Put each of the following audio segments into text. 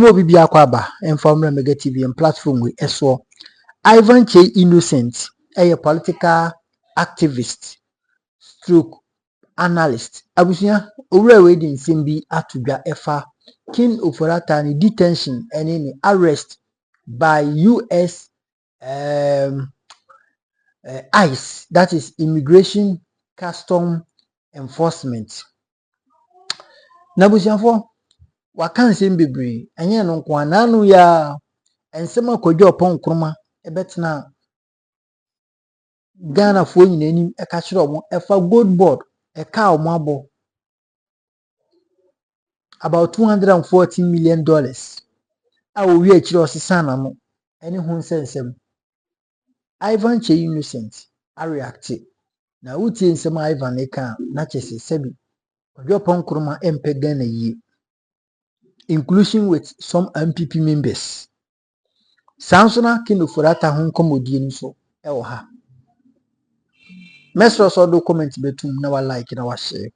mo bibi akwaba informal mega TV and platform we eso Ivan Kyei Innocent a political activist stroke analyst abusia owura we din simbi atudwa efa Ken Ofori detention and any arrest by US ICE, that is Immigration Custom Enforcement. Nabusiafo wakan sem bebre enye no nko ananu ya ensema Kojo Oppong Nkrumah ebetena Ghana fo nyina anim eka kire omo efa gold board eka omo abo about $240 million a owi akire osesa na no ene ho nsensem Ivan Kyei Innocent a react na utie nsem Ivan eka na chese sebi Kojo Oppong Nkrumah empe Ghana yi inclusion with some NPP members. Sansona Ken Ofori ho nkomodie nso e wo ha. Mesro so do comment betum na wa like na wa share.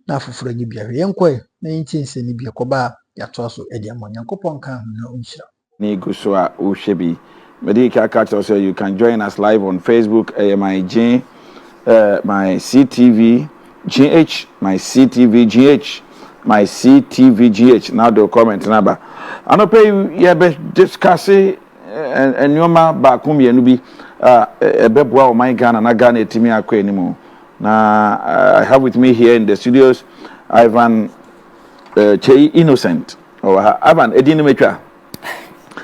Na fufura gi bia yenkoi na yinti nseni bia koba ya toaso e dia mo Nyankopon kan na unshira. Ni guswa uhyebi. Medika catch so you can join us live on Facebook, my CTV GH, my CTV GH. My CTVGH now the comment number. I don't pay you be discussing and nyoma ba kumye no bi ebeboa o my Ghana na Ghana etimi akwa anymore. Na I have with me here in the studios Ivan Kyei Innocent. Oh Ivan edini metwa.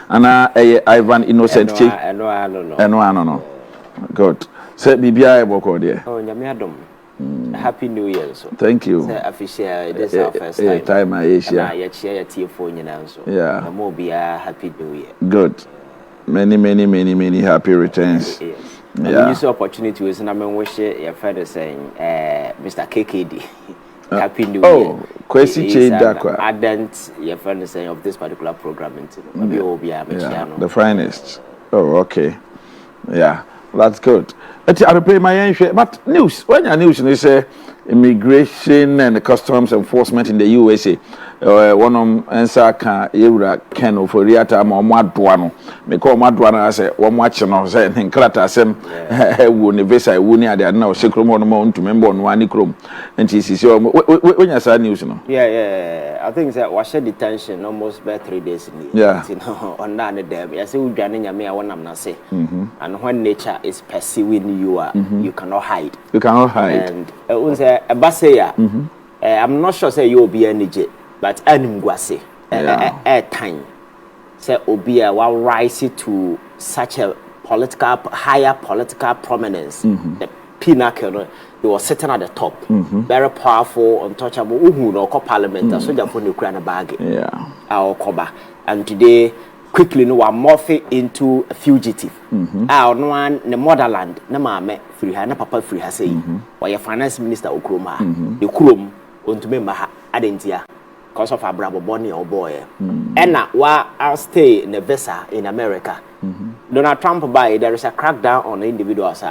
Ana Ivan Innocent Kyei. No. Good. Say bibia e boko there. Oh nyame adom. Happy New Year. So. Thank you. Official, this is our first time. Time I Asia. Yeah. Happy New Year. Good. Many happy returns. Yeah. Use the opportunity was I wish your father saying Mr. KKD. Happy New Year. Oh, Kwesi Chidakwa. Ardent your friend saying of this particular program. The finest. Oh, okay. Yeah. That's good. I pay my but news. When your news they say immigration and customs enforcement in the USA. One of answer can Ken Ofori ata ma omo no. Me call no say one watch no say nkrata asem wo ne visa wo ni ade na o sekrom no ma unto member no ani krom. Enti sisi when you say news no. Yeah. I think that was detention almost by 3 days in the on that day. I say udwane nyame a wonam na say. And when nature is pursuing you you cannot hide. You cannot hide. And I'm not sure say you will be energy. But animguase time say obia will rise to such a higher political prominence. The pinnacle, he was sitting at the top, very powerful, untouchable. No parliament, so just for the Ukraine bag. Our coba, and today quickly no one morph into a fugitive. Our no one the motherland, no mama free her, no papa free her say, or your finance minister Nkrumah, the Krum, unto me adentia. Because of a bravo bonny or boy. And now, while I'll stay in the visa in America, Donald Trump by there is a crackdown on individuals.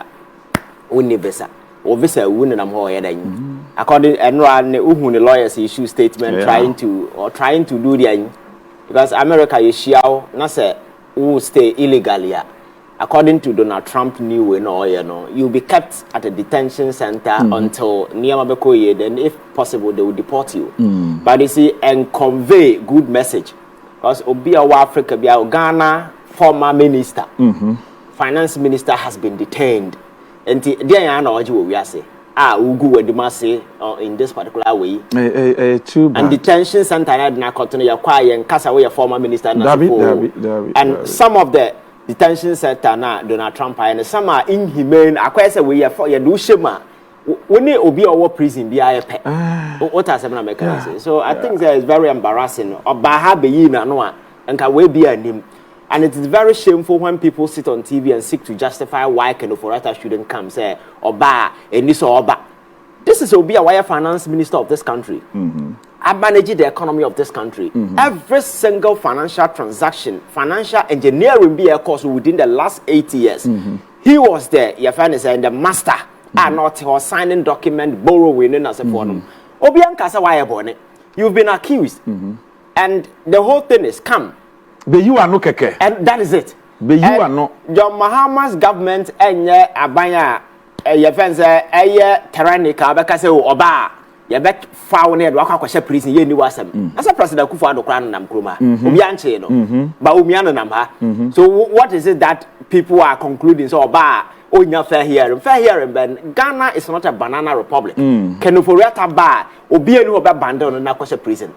Only visa. Or visa wouldn't am then. According and the lawyers issue statement trying to do the because America is shiao, not say who stay illegally. According to Donald Trump new you'll be kept at a detention center until Niamabekoye, then if possible they will deport you. But you see, and convey good message. Because Obia Africa, Ghana former minister, finance minister has been detained. And there I know what we are saying. Ugu and Dimasi in this particular way. Too bad. And detention center had not continued acquire and cast away a former minister. And some of the detention center na Donald Trump and some are inhumane. I say we are for your do shema. When they obi our prison be what has happened American so I think that is very embarrassing. Or baha be na no and can we be a name. And it is very shameful when people sit on TV and seek to justify why Ken Ofori shouldn't come say Oba and this or Oba. This is Obi Awaya finance minister of this country. I manage the economy of this country. Every single financial transaction, financial engineering be a course within the last 8 years. He was there, your friend is the master. Not he was signing document, borrowing and as a form. Obi Ankasa why born. You've been accused. And the whole thing is come. But you are no keke. And that is it. But you are no. John Mahama's government enye abanya ye fence tyrannical because oba ye bet found near waka kwashe prison ye ni wasem. As a president Kufuor Nkrumah nam Nkrumah. Obi anche no. But omiano nam ha. So what is it that people are concluding? So oba onya fair hearing ben Ghana is not a banana republic. Ken Ofori ba obi enu oba bandon na kwashe prison.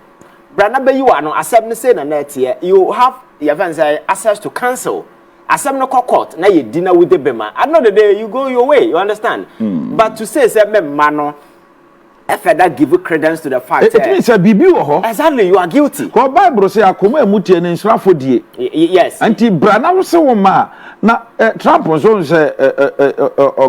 Brana be you are no asem ne say na net here you have your fans access to counsel asem no court na you dinner with the bema another day you go your way, you understand. But to say no if that give you credence to the fact it means a bibi ho exactly you are guilty ko bible say akoma emutie ne nsrafo die yes anti brana wo se wo ma na Trump so say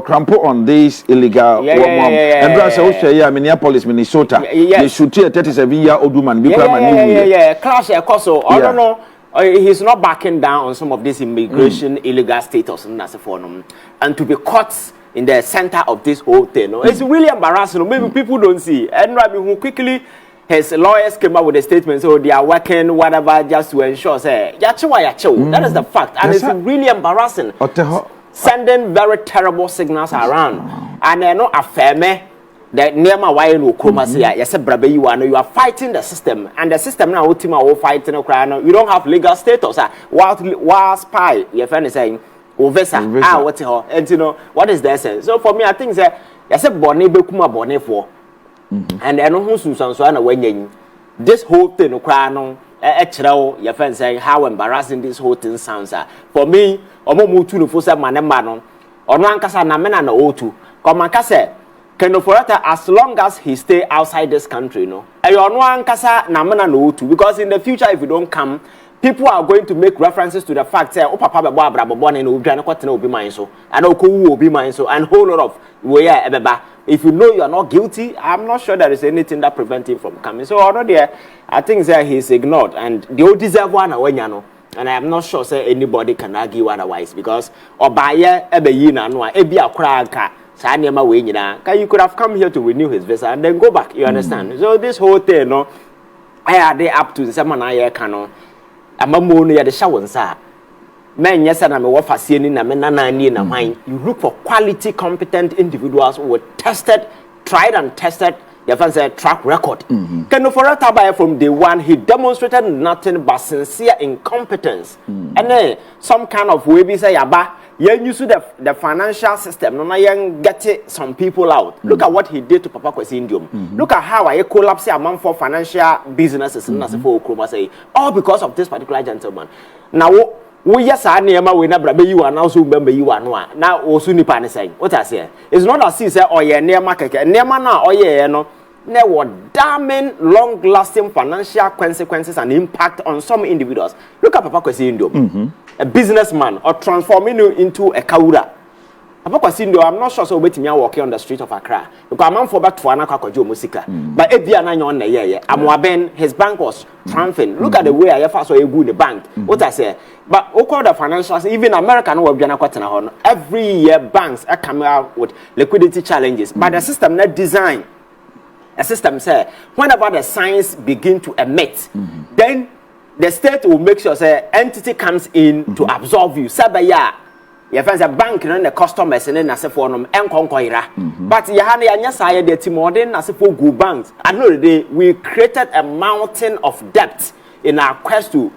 crampo on this illegal and I say wo share here Minneapolis Minnesota they shoot a 37-year-old woman be clash so I don't know. He's not backing down on some of this immigration illegal status and to be caught in the center of this whole thing. It's really embarrassing. Maybe people don't see. And who quickly his lawyers came up with a statement, so they are working whatever just to ensure say that is the fact. And it's really embarrassing. Sending very terrible signals around. And they're not affirming that near my wife no Nkrumah say yes brabe you are fighting the system, and the system now ultimately fighting you don't have legal status. While spy your friend is saying Ovesa what and you know what is the essence. So for me I think that yes born be kuma born for and I know who so na when this whole thing no your friend saying how embarrassing this whole thing sounds. For me omo mutu no for say manema no ono ankasa na me na na otu come ankasa Ken Ofori as long as he stay outside this country, because in the future, if you don't come, people are going to make references to the fact that oh papa be born in Obi mine so and Obi mine so and whole lot of if you know you are not guilty, I'm not sure there is anything that prevents him from coming. So I think that he's ignored and the old deserve one and I am not sure say anybody can argue otherwise because Obaye ebeyina no ebi akra you could have come here to renew his visa and then go back, you understand. So this whole thing I are they up to the 7 year canon amamu no the shower sir men yes and I'm what fascinating na mind. You look for quality competent individuals who were tested, tried and tested. Your fans say track record. Ken Ofori from day one he demonstrated nothing but sincere incompetence and then some kind of way be say yaba you use the financial system no young get some people out. Look at what he did to Papa Kwesi Indium. Look at how I collapse among for financial businesses in for Nkrumah say all because of this particular gentleman. Now we yes I near we na brabe you are now so remember you are no now also nipa ne say what I say it's not as if say oh yeah near market near na oh yeah no there were damning long-lasting financial consequences and impact on some individuals. Look at Papa Kwesi Indium, a businessman, or transforming you into a kaura. Papa Kwesi Indium, I'm not sure so waiting me walking on the street of Accra because I'm for back to Anaka Kojo Musika. But Ebiana on the year, I'm his bank was triumphant. Look at the way I first saw a good the bank. What I say, but all the financials, even American will be every year banks are coming out with liquidity challenges. But the system not designed. A system say whenever the signs begin to emit, then the state will make sure say entity comes in to absorb you. Sabaya, your friends a bank and the customers and then as for them enconquera. But Yahani and Yasaya the Timodin as for good banks. Another day we created a mountain of debt in our quest to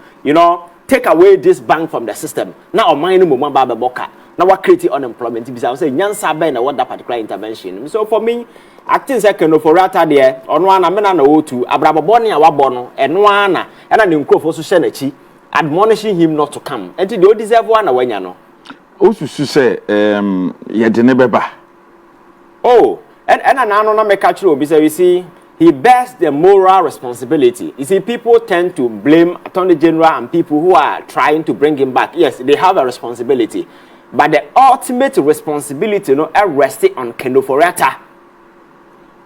take away this bank from the system. Now mine Mumba Boka. Now what creating unemployment? Because I say Nyansa Ben I want that particular intervention. So for me, acting second of Ofori there, on one amena no to Abrababoni Awabono, and one and an Nkrumah so Shenechi, admonishing him not to come. And to deserve one when you know. Also, say, Yadinebeba. Oh, and an anona make catch because you see, he bears the moral responsibility. You see, people tend to blame Attorney General and people who are trying to bring him back. Yes, they have a responsibility. But the ultimate responsibility rests on Ken Ofori.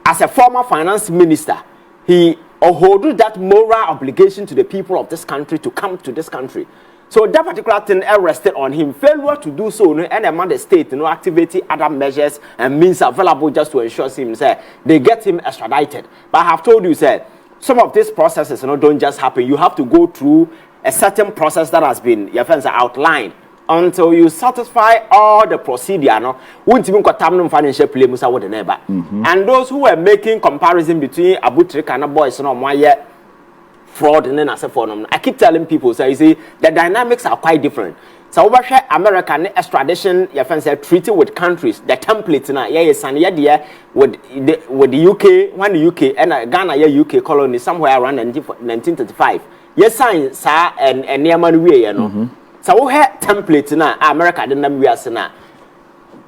As a former finance minister, he hold that moral obligation to the people of this country to come to this country. So that particular thing rested on him. Failure to do so, and among the state, activity other measures and means available just to ensure him, say, they get him extradited. But I have told you, say, some of these processes, don't just happen. You have to go through a certain process that has been, your friends are outlined until you satisfy all the procedure. No, won't even contaminate financial play musa with the neighbor. And those who were making comparison between Abutrik and boys, my yet fraud and then as a form. I keep telling people, so you see, the dynamics are quite different. So over here, American extradition, your friends are treaty with countries, the templates now, yes, and yeah, with the UK, when the UK and Ghana, UK colony somewhere around 1935. Yes, science, sir, and near man way, So we have templates now, America didn't we as now.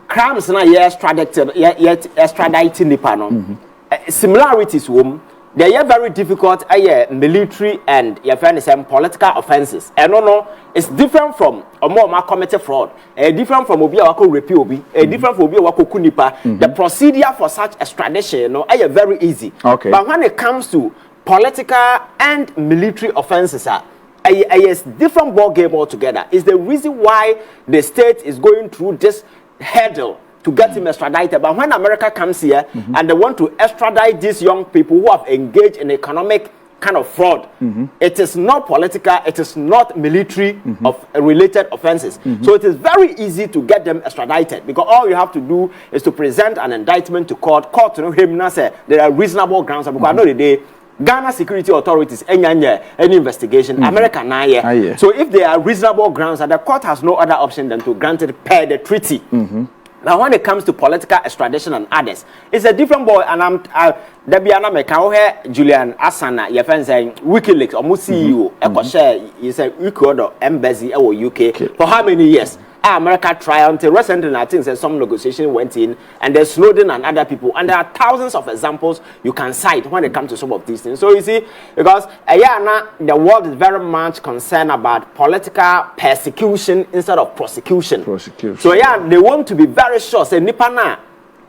Crimes now, yes, extraditing the panel. Similarities, they are very difficult. Military and your friend is political offenses. And no, it's different from a more committed fraud. Different from Obia Wako Repiobi. Different from Obia Wako Kunipa. The procedure for such extradition, are very easy. Okay. But when it comes to political and military offenses, it's different ball game altogether. It's the reason why the state is going through this hurdle to get him extradited. But when America comes here and they want to extradite these young people who have engaged in economic kind of fraud, it is not political, it is not military of related offenses. So it is very easy to get them extradited because all you have to do is to present an indictment to court. Court, say there are reasonable grounds. Because I know the day Ghana security authorities any investigation, America now. So if there are reasonable grounds, and the court has no other option than to grant it per the treaty. Now, when it comes to political extradition and others, it's a different ball. And Debiana Mekaohe, Julian Asana, your friend saying WikiLeaks, or CEO, share, you say Ecuador, embassy, or UK, for how many years? America tried until recently, I think some negotiation went in, and there's Snowden and other people, and there are thousands of examples you can cite when it comes to some of these things. So you see, because the world is very much concerned about political persecution instead of prosecution. So they want to be very sure. Say Nipana.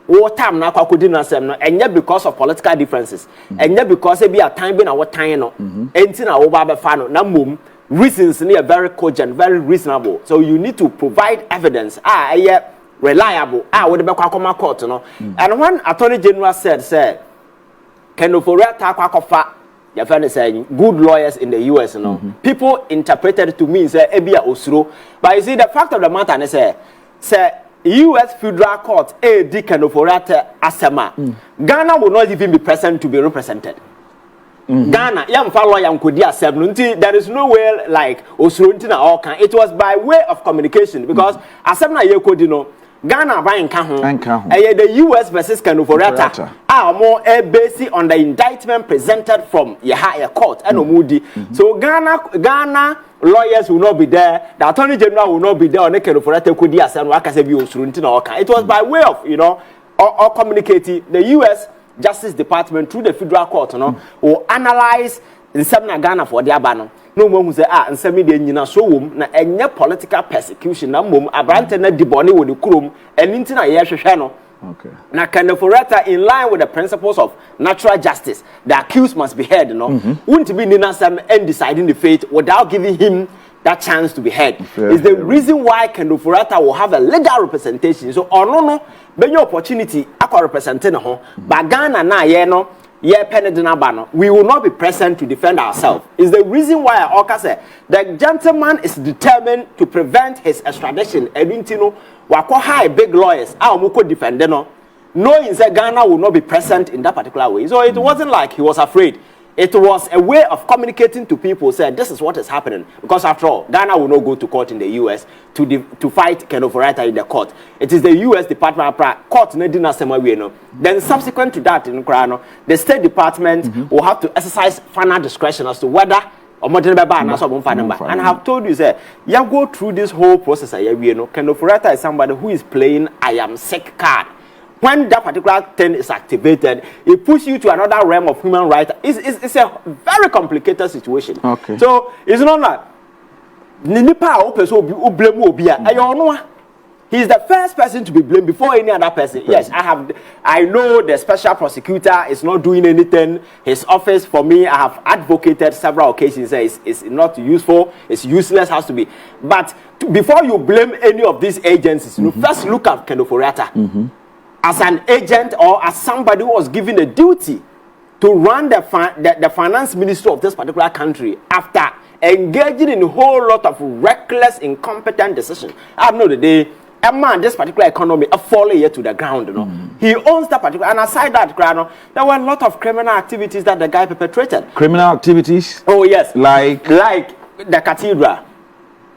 What time now? And yet because of political differences, and yet because they be a time being our time no, anything over fano na mum. Reasons are very cogent, very reasonable. So you need to provide evidence. Reliable. What the court, And when Attorney General said, Ken Ofori takwakofa, your friend is saying good lawyers in the US, people interpreted it to mean say ebia osuro. But you see, the fact of the matter is say US Federal Court, Ken Ofori asema, Ghana will not even be present to be represented. Ghana, young follow young Kodia 70. There is no way like Osruntina or can. It was by way of communication because Asemna Yekodino, Ghana buying Kahun, the US versus Ken Ofori are more based on the indictment presented from the higher court and Omudi. So Ghana lawyers will not be there, the Attorney General will not be there on the Ken Ofori Kodia 7 Osruntina or can. It was by way of or communicating the US Justice Department through the federal court, will analyze the Sabna Ghana for the Abano. No one who say, and send me the Nina so na any political persecution, na mum, a brantana debony with the Kurum, and Intina Yashano. Okay. Now, Ken Ofori, in line with the principles of natural justice, the accused must be heard, Wouldn't be Nina Sam and deciding the fate without giving him that chance to be heard. Is the reason why Ken Ofori will have a legal representation. So, no, be your opportunity, I representing home, but Ghana na we will not be present to defend ourselves. Is the reason why I say the gentleman is determined to prevent his extradition. Edwintino, wako high big lawyers, muko defend knowing that Ghana will not be present in that particular way. So it wasn't like he was afraid. It was a way of communicating to people, saying this is what is happening. Because after all, Ghana will not go to court in the US to fight Ken Ofori in the court. It is the US Department of Court. Then subsequent to that, in Krano, the State Department will have to exercise final discretion as to whether and I have told you, sir, you go through this whole process. Ken Ofori is somebody who is playing I am sick card. When that particular thing is activated, it pushes you to another realm of human rights. It's a very complicated situation. Okay. So it's not like he's the first person to be blamed before any other person. Yes, I know the special prosecutor is not doing anything. His office, for me, I have advocated several occasions. It's not useful. It's useless. Has to be. But before you blame any of these agencies, you first look at Ken Ofori as an agent or as somebody who was given a duty to run the finance ministry of this particular country after engaging in a whole lot of reckless, incompetent decisions. I know the day a man, this particular economy, a fall here to the ground. You know, he owns that particular. And aside that, there were a lot of criminal activities that the guy perpetrated. Criminal activities? Oh yes, like the cathedral.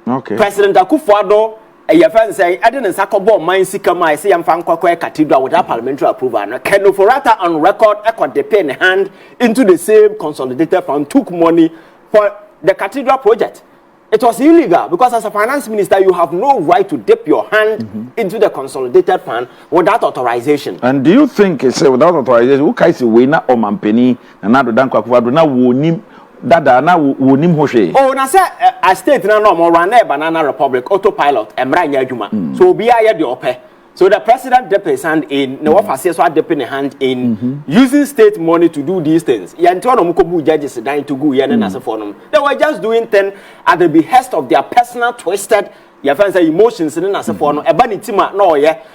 Okay. President Akufo-Addo, your friend say, I didn't sack a bomb, mine sikama, I say I'm fan cathedral without parliamentary approval. Ken Ofori on record, echoed the pen hand into the same consolidated fund, took money for the cathedral project. It was illegal because as a finance minister, you have no right to dip your hand into the consolidated fund without authorization. And do you think it's without authorization? Who can say we na omampeni and na do dan Akufo-Addo na wonim dada na wonim hoshe? Oh, na say a state na no more run banana republic autopilot emra nya adwuma. So obi aye de ope. So the president dipped his hand in, no officer so dipping a hand in using state money to do these things. Judges dying to go they were just doing things at the behest of their personal twisted emotions in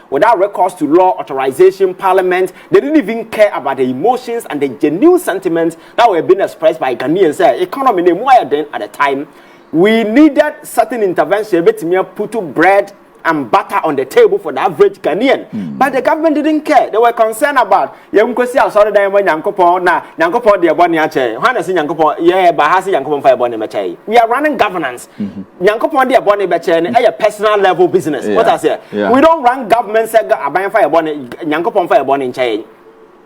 without recourse to law, authorization, parliament. They didn't even care about the emotions and the genuine sentiments that were being expressed by Ghanaians. Economy at the time. We needed certain intervention, put bread and butter on the table for the average Ghanaian. But the government didn't care. They were concerned about sorry we are running governance. A personal level business. What I say? We don't run government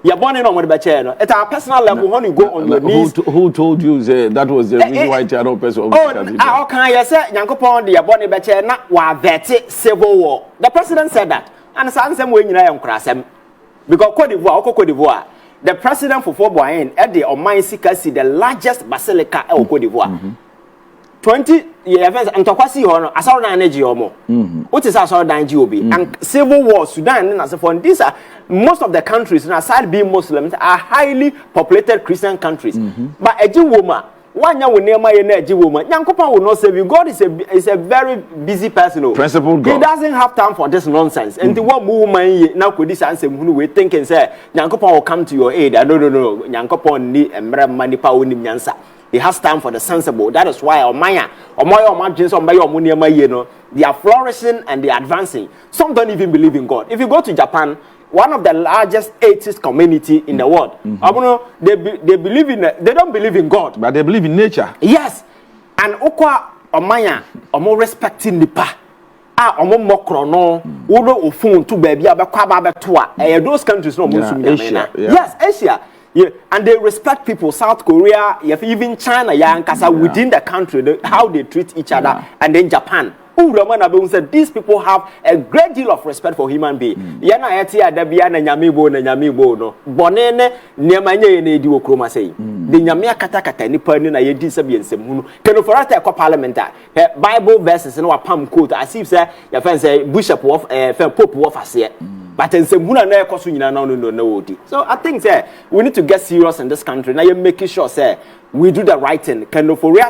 you're born in on the it's our personal level when you go on your knees. Who told you that was the reason why you are not person? How can you say Yankopon the Aboni Beche not wa veti civil war? The president said that. And some same way you know crasem. Because Cote d'Ivoire, the president for 4 boy at the Oman Sikasi, the largest basilica of Cote d'Ivoire. 20 years and Tokwasi Hono, Asara Energy or more. What is Asara GOB? And civil war, Sudan, and as a phone. These are most of the countries, aside being Muslims, are highly populated Christian countries. But a Jew woman, one young near my energy woman, Yankopa will not save you. God is a very busy person. Principle God. He doesn't have time for this nonsense. And the one woman now could this answer who we think and say, Yankopa will come to your aid. I don't know, Yankopa need a money power in Yansa. He has time for the sensible. That is why they are flourishing and they are advancing. Some don't even believe in God. If you go to Japan, one of the largest atheist community in the world, they believe in they don't believe in God, but they believe in nature. Yes, and okwa omanya omo respecting nipa. Omo mokrono wono ofun to baby abekwa ba beto those countries no Asia. Yes, Asia. Yeah, and they respect people. South Korea, even China, within the country, how they treat each other, and then Japan. Who said these people have a great deal of respect for human beings. Yana etia dabiana nyamibo na nyamibo no. Bonene nyamanye ne di okroma sei. The nyamia kata ni pani na yedi sabi ensem Ken Ofori kwa parliament Bible verses no apam quote as if say your friend say bishop of pope of ase. But in Semuna na ekoso nyina no. So I think we need to get serious in this country. Now you're making sure we do the right thing. Ken Ofori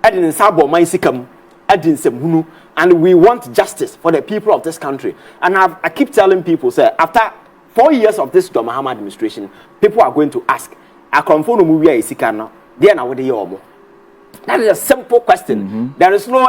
adin sabo man sikam. And we want justice for the people of this country. And I keep telling people, after 4 years of this John Mahama administration, people are going to ask, I confirm movie is Sikano, then I would That is a simple question. There is no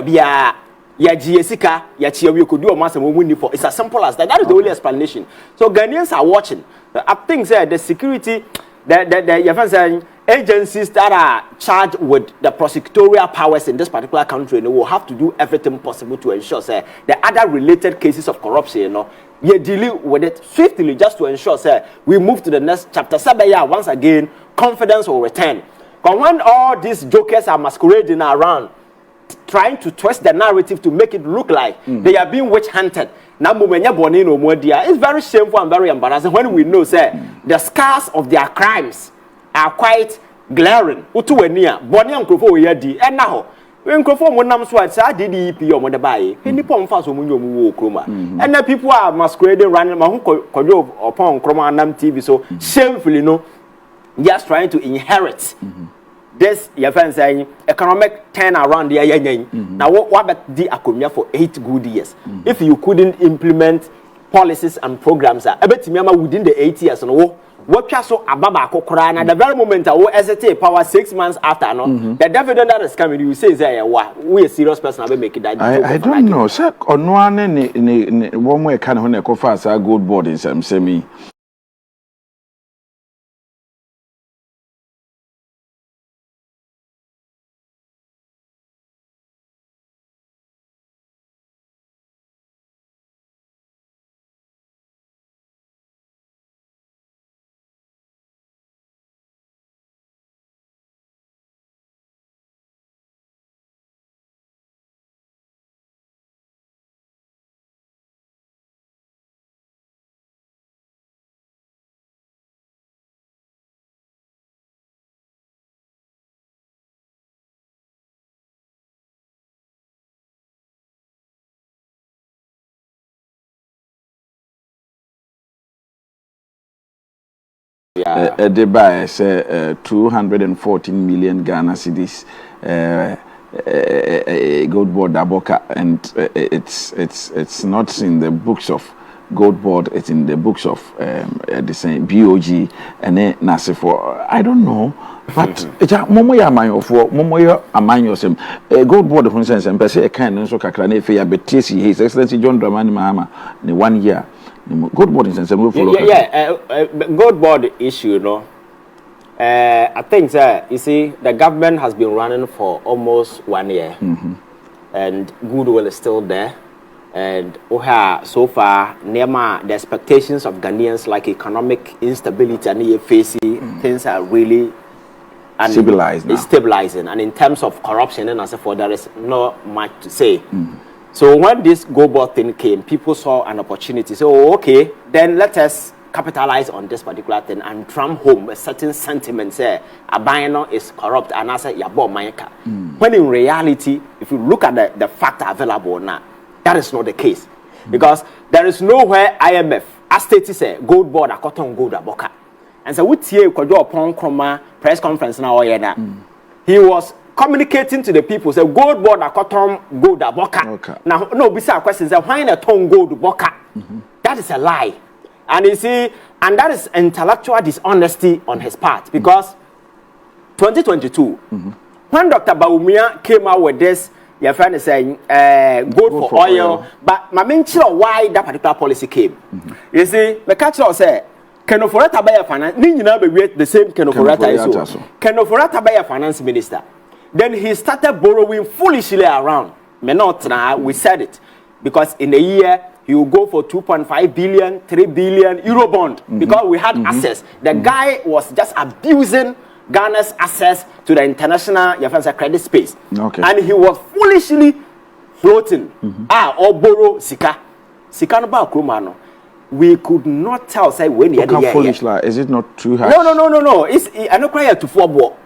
bia ya GSika, ya Chia could do a massive winning for. It's as simple as that. That is the only explanation. So Ghanaians are watching. I think the security, the agencies that are charged with the prosecutorial powers in this particular country, they will have to do everything possible to ensure the other related cases of corruption, we deal with it swiftly just to ensure we move to the next chapter. Once again, confidence will return. But when all these jokers are masquerading around, trying to twist the narrative to make it look like they are being witch hunted. It's very shameful and very embarrassing when we know the scars of their crimes are quite glaring. Utuwania, Bonnie and Crofo yadi, and now when Crofo Monam Swat, DDP or Modabai, Pinipon Faso Munyo Kruma. And then people are masquerading running Kojo Oppong Nkrumah Nam TV, so shamefully, just trying to inherit this, your friend saying, economic turnaround the Now, what about the Akumia for 8 good years? If you couldn't implement policies and programs, I bet Mama within the 8 years, what so ababa kokora na the very moment I will exit power 6 months after no the dividend that is coming you say we a serious person will make it that I don't know sir ono ane ne wo mo e ka ne ho na ekofa asa gold board in some semi the buy say 214 million Ghana cedis gold board Aboka and it's not in the books of gold board, it's in the books of the same BOG and Nasifo. I don't know, but momo ya amanyofo momo ya amanyosem gold board for instance and say a kind nso kakra na efe ya betisi His Excellency John Dramani Mahama in 1 year. Gold board instance we follow. Gold board issue, I think you see the government has been running for almost 1 year, and goodwill is still there. And so far, the expectations of Ghanaians, like economic instability and facing things are really stabilizing. And in terms of corruption and so forth, there is not much to say. So when this gold board thing came, people saw an opportunity. So okay, then let us capitalize on this particular thing and drum home a certain sentiment. Say Abayano is corrupt, and I say Yabo Mayaka. When in reality, if you look at the factor available now, that is not the case, because there is nowhere IMF as stated say gold board a cotton gold aboka. And so with here Kojo Oppong Nkrumah press conference now he was communicating to the people say gold board a cotton gold aboka. Now no bisa question say why a ton gold boka. That is a lie. And you see, and that is intellectual dishonesty on his part, because 2022 when Dr. Bawumia came out with this, your friend is saying gold for oil. But my main chilo why that particular policy came. You see, the catcher say Ken Ofori buy finance. Ni na be the same Ken Ofori is. Ken Ofori buy finance minister. Then he started borrowing foolishly around. We said it, because in a year he will go for 2.5 billion, 3 billion euro bond, because we had access. The guy was just abusing Ghana's access to the international credit space. And he was foolishly floating or borrow sika no ba kromano. We could not tell say when he had the foolish like is it not too high? No, it's I no cry to 4 ball.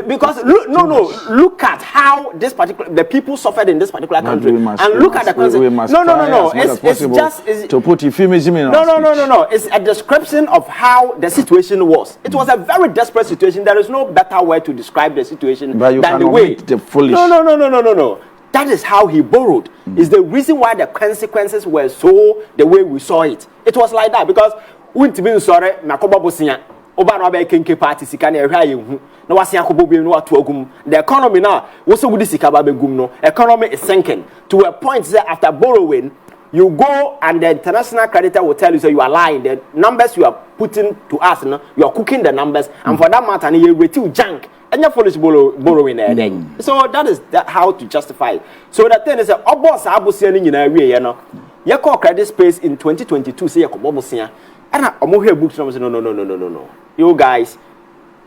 Because look at how this particular the people suffered in this particular country, and look at the consequences. No. It's just to put euphemism in. No. It's a description of how the situation was. It was a very desperate situation. There is no better way to describe the situation than the way the foolish. No. That is how he borrowed. Is the reason why the consequences were so the way we saw it. It was like that because we sorry makoba bosinya. Oba no be kenke party sika na ehwa yehu na wase akobo bi no ato agum. The economy now woso wudi sika ba begum no economy is sinking to a point that after borrowing you go and the international creditor will tell you say you are lying. The numbers you are putting to us no, you are cooking the numbers, and for that matter you retiu junk and your foolish borrowing then. So that is how to justify it. So the thing is that oboss abusia ni nyina wie no ye call credit space in 2022 say yakobo bosia. And I'm here books no. You guys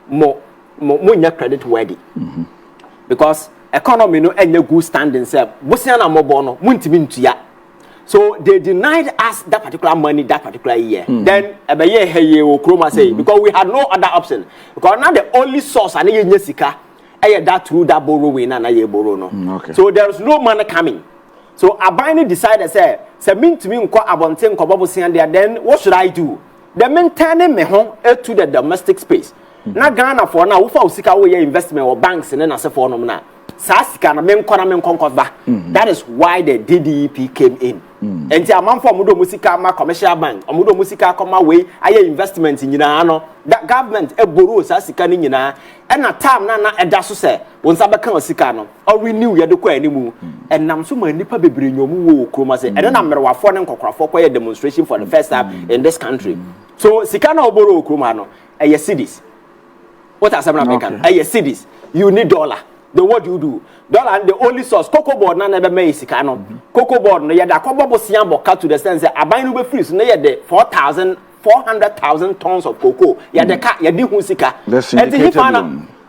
more credit worthy. Because economy no any good standing say bosia na mobo no muntimi ntua. So they denied us that particular money that particular year. Then ebeye heye okroma say because we had no other option. Because now the only source and ye sika that through that borrowing and ye borrow no. So there's no money coming. So Abani decided say mean to me nko abonten nko bobosia there, then what should I do? The maintaining me home to the domestic space. Na Ghana for now ufa usika we investment or banks and na se for no na. Sa sika na men konko ba. That is why the DDEP came in. enti amanfo omodo musika ma commercial bank omodo musika koma we aye investment nyina no that government e borrow sa sika ni nyina e na time na eda so se wonsa beka osika no or renew ye de kwa animu enam so ma nipa bebre nyomu wo kroma se ene na merwafo ne nkokrafo kwa demonstration for the first time in this country so sika na oboro kroma no eye cities what are some American eye cities you need dollar. Then what do you do? Dollar and the only source. Cocoa board na never make sika no. Cocoa board no yada kobo siambo cut to the sense aban no be free so na yede 400,000 tons of cocoa. Yada ka yadi hu sika.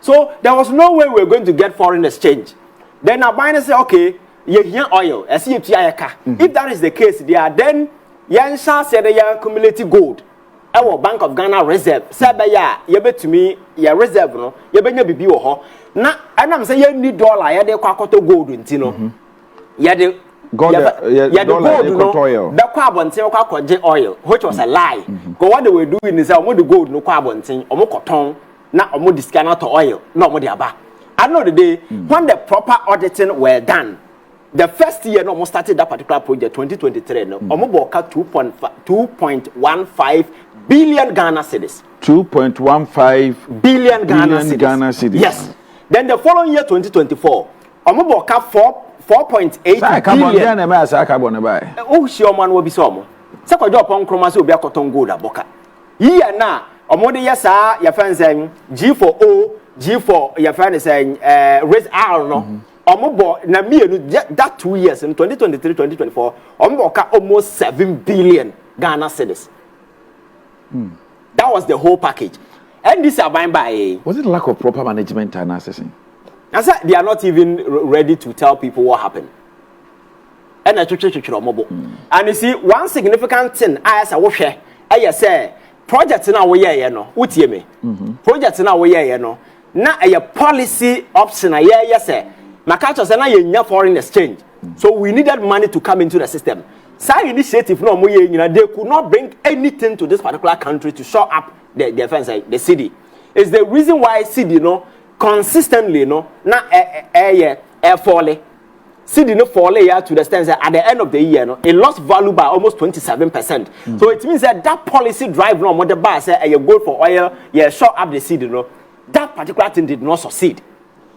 So there was no way we were going to get foreign exchange. Then aban say okay, ye here oil. I see it ka. If that is the case there then yan sha say they accumulate gold. Our Bank of Ghana reserve. Say be ya ye betumi ya reserve no. Ye benya bibi wo ho. Na anam say you need dollar ya de kwakoto gold nti no ya de gold ya de gold no da kwa abonten kwa kwaje oil which was a lie because what they were doing is omo the gold no kwa abonten omo koton na omo discount to oil na omo de aba. I know the day when the proper auditing were done the first year no almost started that particular project 2023 no omo boka 2.15 billion Ghana cedis 2.15 billion Ghana cedis. Yes. Then the following year, 2024, Omobo cap 4.8 billion. Oh, she man will be some. Kojo Oppong Nkrumah will be a cotton gold aboka. Here now, Omode yesa your friends saying G for O, G for your friend saying raise R no. Omobo na me that 2 years in 2023, 2024, Omobo cap almost 7 billion Ghana cedis. That was the whole package. And this are buying by. Was it lack of proper management and assessing? I said they are not even ready to tell people what happened. And and you see, one significant thing I say, I say, projects in our year, no, what you mean? Projects in our year, no, now a policy option, a year, yes, sir. Makacho say na foreign exchange. So we needed money to come into the system. Some initiative, no, they could not bring anything to this particular country to show up the defense, the city. It's the reason why city, no, consistently, no, na falling. City no fall here to the extent that at the end of the year, no, it lost value by almost 27%. So it means that policy drive, no, more the bar say you go for oil, you show up the city, no, that particular thing did not succeed.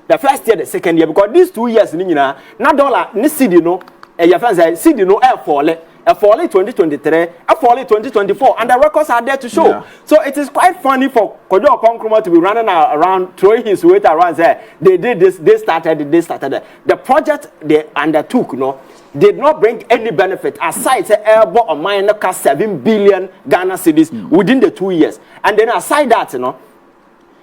The first year, the second year, because these 2 years, na dollar, ni city, no. Your friends say, see the no air fall 2023, air fall 2024, and the records are there to show. Yeah. So it is quite funny for Kojo Oppong Nkrumah to be running around, throwing his weight around, say they did this, they started. The project they undertook, no, did not bring any benefit aside say airborne or minor cost 7 billion Ghana cedis within the 2 years, and then aside that, you know,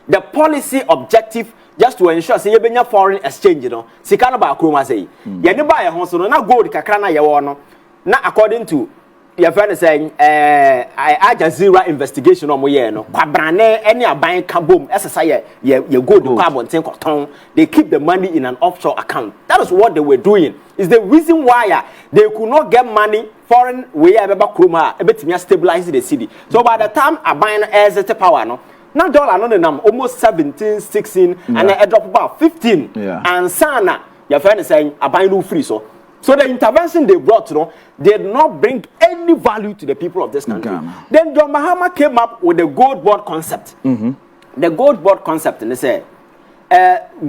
the policy objective. Just to ensure say you benya foreign exchange, you know. Sika no ba kroma say. Ye ne ba ye ho so no na gold kakra na ye wo no. Na according to your friend saying Al Jazeera investigation omo ye no. Kwabrane any aban ka bom esesa ye gold kwa abonten koton. They keep the money in an offshore account. That is what they were doing. Is the reason why they could not get money foreign way eba kroma ebetimi stabilize the city. So by the time aban exert power no now dollar no nam almost 17, 16 and I drop about 15. Yeah. And sana your friend is saying aban no free so the intervention they brought, you know, did not bring any value to the people of this country. Then John Mahama came up with the gold board concept. The gold board concept, and they say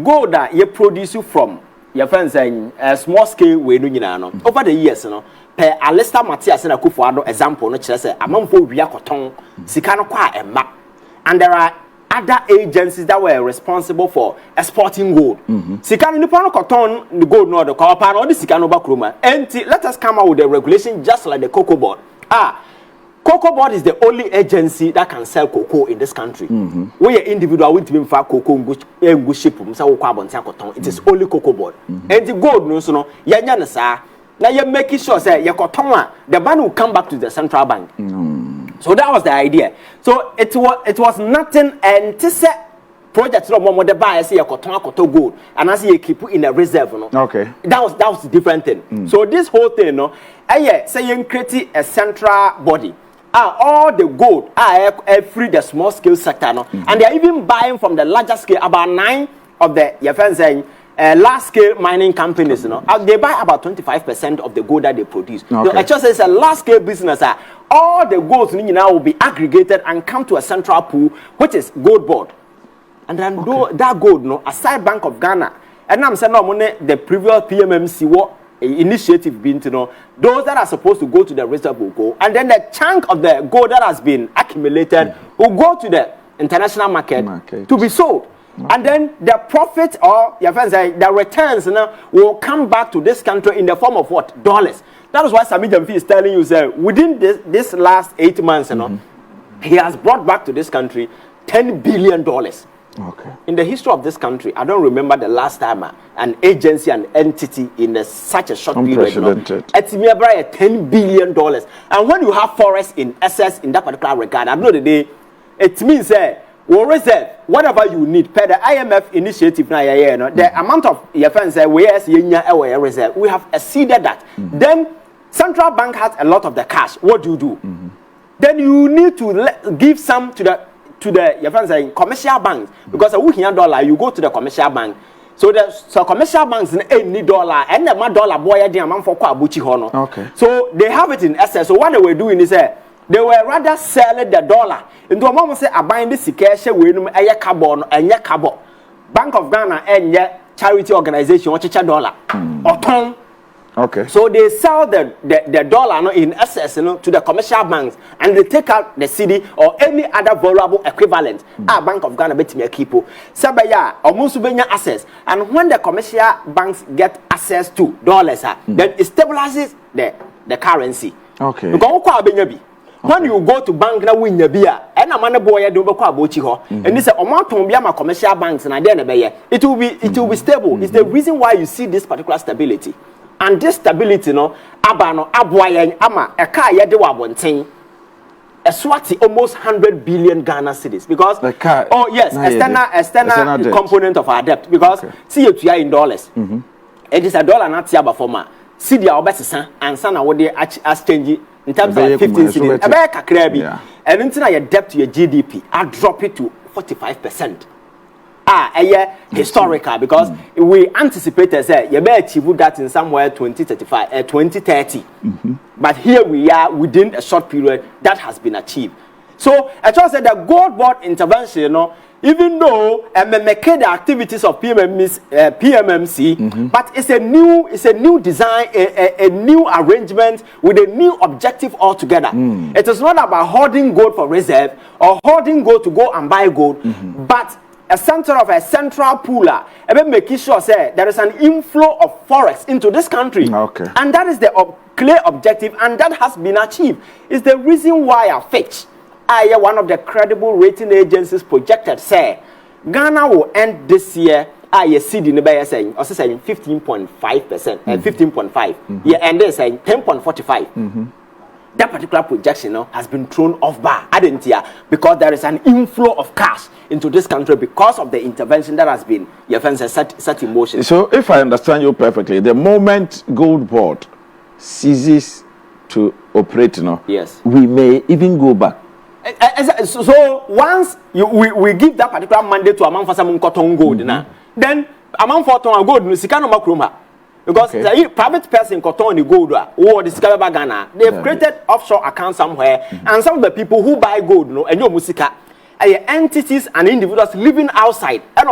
gold that you produce from your friends saying small scale we do over the years, you know. Per Alistair Matias and Akufo-Addo example, no say amamfo wia koton sika no kwa emma. And there are other agencies that were responsible for exporting gold. Sika ni pano cotton the gold no the copper or the sika no bakroma. And let us come out with a regulation just like the cocoa board. Cocoa board is the only agency that can sell cocoa in this country. We are individual with to for cocoa and go ship cotton. It is only cocoa board. And the gold no so no yanya sa now you're making sure say your cotton the money will come back to the central bank. So that was the idea. So it was nothing and this project no more the buy say cotton gold and as you keep it in a reserve no. Okay. That was a different thing. So this whole thing no say you create a central body. All the gold free the small scale sector no. And they are even buying from the larger scale about 9 of the your friends saying large-scale mining companies, you know, they buy about 25% of the gold that they produce. Okay. So it just says a large-scale business. All the golds now will be aggregated and come to a central pool, which is gold board. And then that gold, no, aside Bank of Ghana, and I'm saying no money, the previous PMMC what initiative been to know those that are supposed to go to the reserve will go, and then the chunk of the gold that has been accumulated will go to the international market to be sold. And then the profit or your friends say the returns will come back to this country in the form of what? Dollars. That is why Sami Jamfi is telling you that within this last 8 months, he has brought back to this country $10 billion. Okay. In the history of this country, I don't remember the last time an agency, an entity in such a short period, it's $10 billion. And when you have forests in excess in that particular regard, at the end of the day, it means that we'll reserve whatever you need per the IMF initiative. The amount of your friends we have exceeded that. Then central bank has a lot of the cash. What do? Then you need to give some to the your friends saying commercial banks, because a $100 you go to the commercial bank. So the commercial banks need dollar and the dollar boy the amount for kwabuchi hono. Okay. So they have it in excess. So what they were doing is they were rather selling the dollar into a moment say a buying this cash we a carbon and carbon. Bank of Ghana and charity organization or dollar or ton. Okay. So they sell the dollar in excess to the commercial banks, and they take out the CD or any other valuable equivalent. Bank of Ghana bet me a keepo. Sabaya or Musubenya access. And when the commercial banks get access to dollars, then it stabilizes the currency. Okay. When you go to bank na win your beer, and a man boy do and this amount to commercial banks and it will be stable. It's the reason why you see this particular stability. And this stability, abano abwayan ama eka yede wabonten. A swati almost 100 billion Ghana cedis because external component of our debt because see it in dollars. It is a dollar not tiaba forma. See the obesisa and sana what they exchange in terms of 15 cedis. Abeka krabi. And until your debt to your GDP, I drop it to 45%. A year historical because we anticipated that you may achieve that in somewhere 2030. But here we are within a short period that has been achieved. So I just said the gold board intervention, even though make the activities of PMMC, but it's a new design, a new arrangement with a new objective altogether. It is not about hoarding gold for reserve or hoarding gold to go and buy gold, but a central pooler, making sure say there is an inflow of forex into this country. Okay. And that is the clear objective, and that has been achieved. It's the reason why Fitch, one of the credible rating agencies, projected say Ghana will end this year seed in the saying 15.5%, 15.5. And they're saying 10.45. That particular projection has been thrown off bar, because there is an inflow of cash into this country because of the intervention that has been set in motion. So, if I understand you perfectly, the moment gold board ceases to operate, yes, we may even go back. So once we give that particular mandate to amount for some cotton gold, then amount for gold, Sikano Nkrumah. Because the private person cotton the gold or the Scalaba Ghana, they've created offshore accounts somewhere, and some of the people who buy gold, and your musika, entities and individuals living outside, and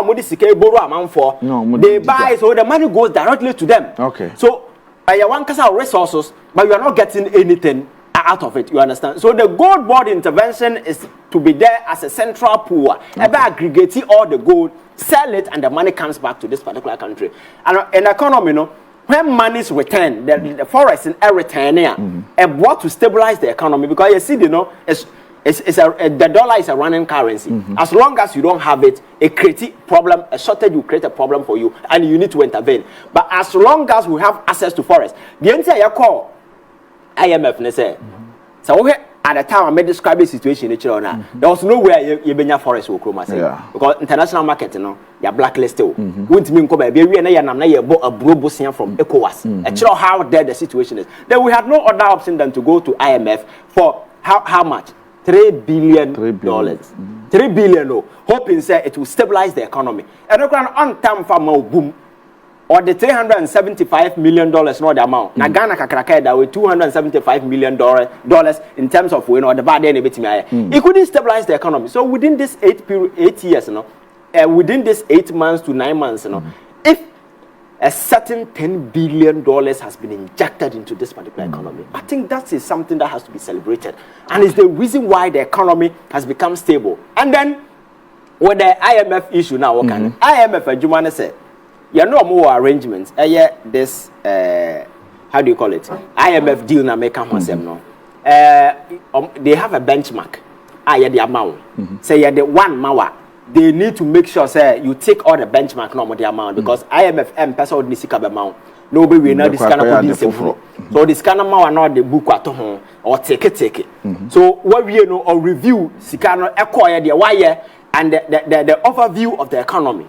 borrow amount for they buy, so the money goes directly to them. Okay. So one case resources, but you are not getting anything out of it. You understand? So the gold board intervention is to be there as a central pool, aggregating all the gold, sell it, and the money comes back to this particular country. And in economy, when money is returned, the forex in a return here, what to stabilize the economy, because you see, the dollar is a running currency. As long as you don't have it, a creative problem, a shortage will create a problem for you, and you need to intervene. But as long as we have access to forex, the entire call IMF say. So at the time I made describe the situation in China, there was nowhere you been forest will come because international market, you're blacklisted. Wouldn't mean come baby we na bought a brobusian from ECOWAS. How there the situation is. Then we had no other option than to go to IMF for how much? $3 billion. $3 billion. Hoping say it will stabilize the economy. And on time for boom. or the $375 million not the amount. Na Ghana kakraka that with $275 million in terms of the bad end it couldn't stabilize the economy. So within this 8 years, within this 8 months to 9 months, if a certain $10 billion has been injected into this particular economy, I think that is something that has to be celebrated, and it's the reason why the economy has become stable. And then with the IMF issue now, IMF Jumane said, you know more arrangements. This how do you call it? IMF deal na make come no. They have a benchmark. The amount. Say the one mawa. They need to make sure say you take all the benchmark no the amount, because IMF person would nisika amount. Nobody will know this kind of thing. So this kind of mawa not the book at home or take it. So what we know or review sikano acquire the wire and the overview of the economy.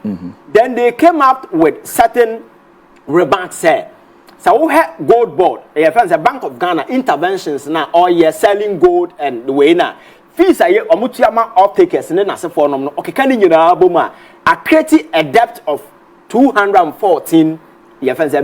Then they came up with certain remarks. So we have gold board. The Bank of Ghana interventions now all year selling gold and the way now. Fees are omutiama off-takers and then as a form. Okay, can you know I created a debt of $214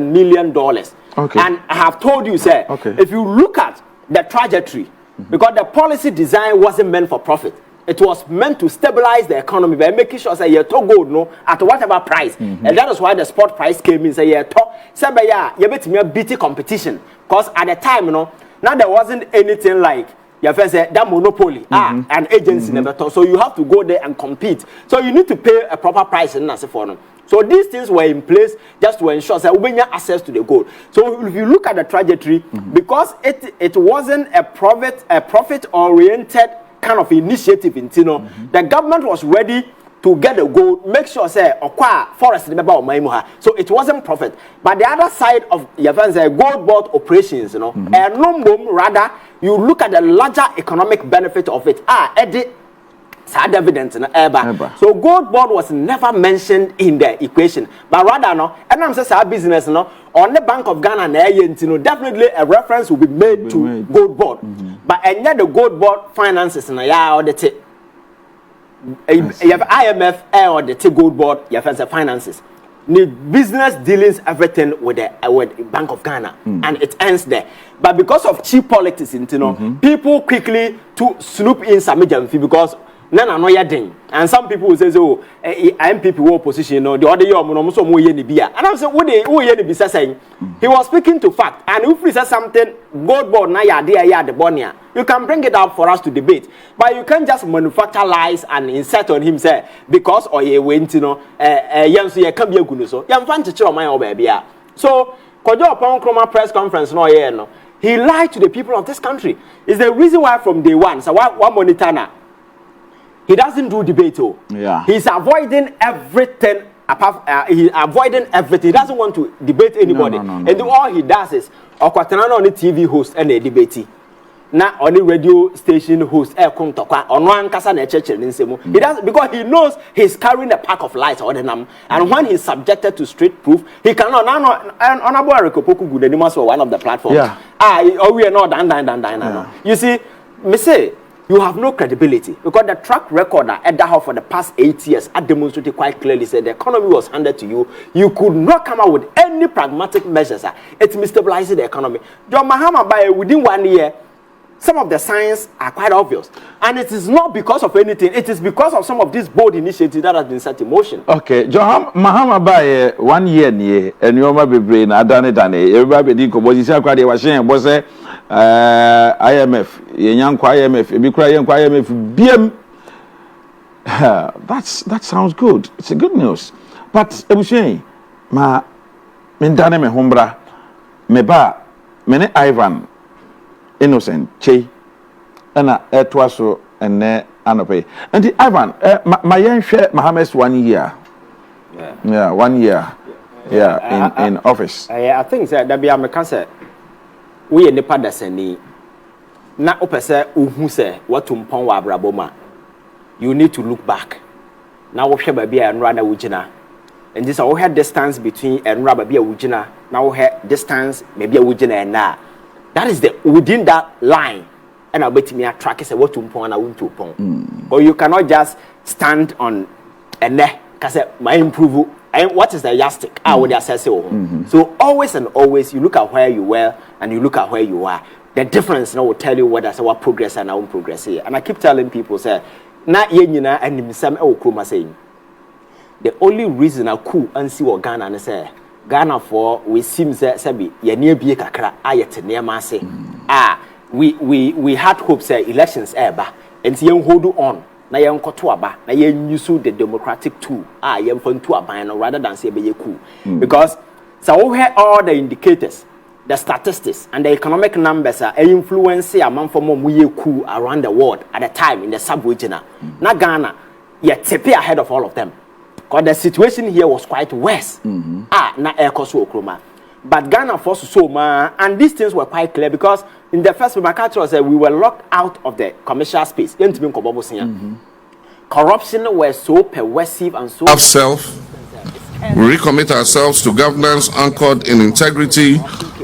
million. Okay. And I have told you, sir, if you look at the trajectory, because the policy design wasn't meant for profit. It was meant to stabilize the economy by making sure say you to gold at whatever price, and that is why the spot price came in. Say you bet me a BT competition, because at the time now there wasn't anything like your friend said that monopoly an agency never thought. So you have to go there and compete. So you need to pay a proper price in as for them. So these things were in place just to ensure that we have access to the gold. So if you look at the trajectory, because it wasn't a profit oriented kind of initiative in Tino, the government was ready to get the gold, make sure say forest so it wasn't profit. But the other side of the gold board operations, and rather you look at the larger economic benefit of it. Sad evidence in so gold board was never mentioned in the equation, but rather and I'm saying our business on the Bank of Ghana definitely a reference will be made to gold board, but and yet the gold board finances or the you have IMF or the gold board you have the finances. The business dealings everything with the Bank of Ghana, and it ends there. But because of cheap politics, people quickly to snoop in some fee because none no yading. And some people will say, "Oh, NPP will opposition, the other year almost more beer." And I'm saying, "What they saying?" He was speaking to fact, and if we say something, gold board na ya the bonia, you can bring it up for us to debate, but you can't just manufacture lies and insert on him say because or ye went so ye can be a good so yam fan to my baby. So Kojo Oppong Nkrumah press conference no. He lied to the people of this country. It's the reason why from day one. So one monitor now. He doesn't do debate. He's avoiding everything. He's avoiding everything. He doesn't want to debate anybody. No. And all he does is on the TV host and a debate. Now on the radio station host on one casa church he does because he knows he's carrying a pack of lies on them. And when he's subjected to street proof, he cannot one of the platforms. We are not done. You see, me say you have no credibility because the track record at that for the past 8 years I demonstrated quite clearly said the economy was handed to you. You could not come out with any pragmatic measures. It's stabilizing the economy. John Mahama by within 1 year, some of the signs are quite obvious. And it is not because of anything. It is because of some of these bold initiatives that has been set in motion. Okay, John Mahama by 1 year, and you might be brain, I done it, and everybody did was saying, was IMF, young IMF, be crying IMF, BM. That sounds good. It's a good news. But I was saying, ma, Mindane me humbra, me ba, mene Ivan Innocent, Che, and it was so, and Anope. And the Ivan, my young share Mohammed's 1 year. Yeah, 1 year. Yeah, in office. I think that there be a cancer. We in the padaseni na opese uhu se watumpon wa abraboma. You need to look back. Now we have baby and run wujina. And this all had distance between and rubber be a wujina. Now we had distance maybe a wujina and na. That is the within that line. And I'll bet me a track is a watumpon and a wuntupon. Or you cannot just stand on and ne cause my improve And what is the yardstick? I would assess it. So always and always, you look at where you were and you look at where you are. The difference now will tell you whether what progress and our progress here. And I keep telling people, say, na yenina and some Nkrumah saying. The only reason I cool and see what Ghana and say Ghana for we seem sabi ye near be kakra ayet near say we had hopes elections eba and see hold on na yen koto aba na yen use the democratic tool yen fun to aban rather than say be cool because so we have all the indicators, the statistics and the economic numbers are influencing among for more cool around the world at the time in the sub-regional. Na Ghana yet tepe ahead of all of them. Because the situation here was quite worse. Na Kojo Nkrumah. But Ghana forced so much, and these things were quite clear because in the first market we were locked out of the commercial space. Corruption was so pervasive and so self. We recommit ourselves to governance anchored in integrity,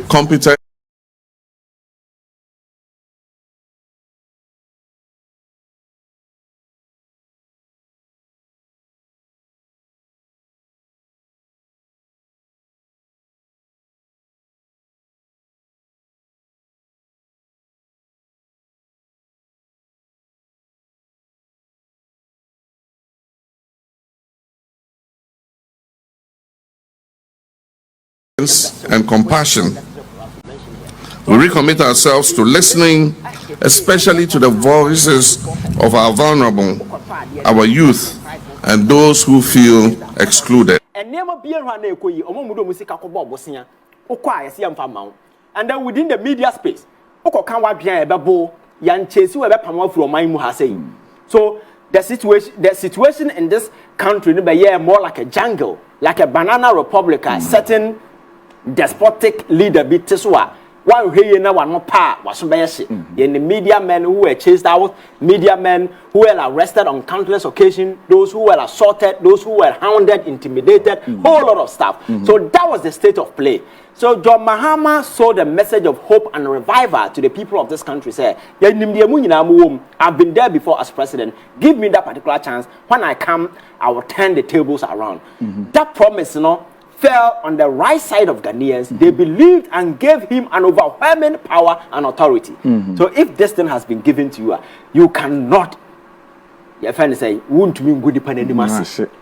competence. And compassion. We recommit ourselves to listening, especially to the voices of our vulnerable, our youth, and those who feel excluded. And then within the media space, so the situation in this country is more like a jungle, like a banana republic, certain despotic leader be teswa one here na one no pa was in the media men who were chased out, media men who were arrested on countless occasions, those who were assaulted, those who were hounded, intimidated, whole lot of stuff. So that was the state of play. So John Mahama saw the message of hope and revival to the people of this country. Say, I've been there before as president. Give me that particular chance. When I come, I will turn the tables around. That promise, fell on the right side of Ghanaians. They believed and gave him an overwhelming power and authority. So if this thing has been given to you, you cannot, your friend say, won't mean good dependent.